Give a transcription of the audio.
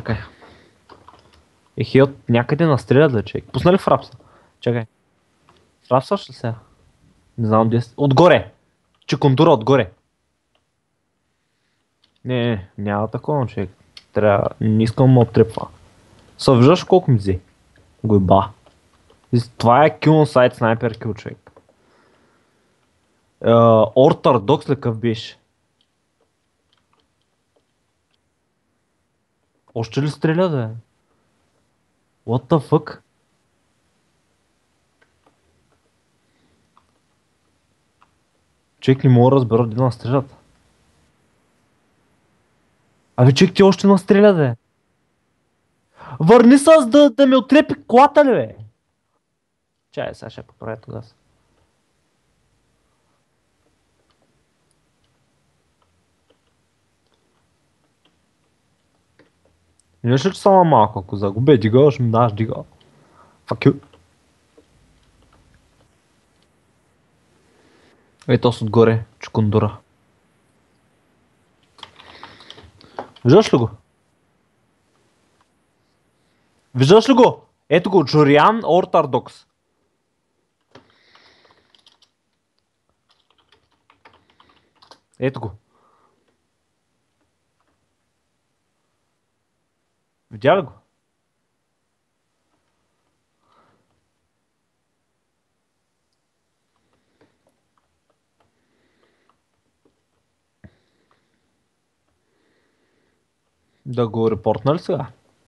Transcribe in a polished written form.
Чакай. Ехи от някъде настреля да човек. Пусна ли фрапса? Чакай. Фрапсваш ли сега? Не знам де. Отгоре! Чекундура отгоре. Не, няма такова човек. Трябва. Не искам да оттрепва. Съвжаш колко ми взе? Гойба. Това е кил на сайт снайпер кил човек. Ортардокс ли къв беше? Още ли стреля да е? What the fuck? Човек не мога да разбера де настрелят. Абе човек ти още настреля да е. Върни се аз да ме отрепи колата ли бе? Чай, сега ще поправя тогава. Не ще че само малко, ако загубя дига, ще ми даш дига. Fuck you. Ето с отгоре, чукундура. Виждаш ли го? Виждаш ли го? Ето го, Джориан Ортардокс. Ето го. Видя ли го? Да го репортна ли сега?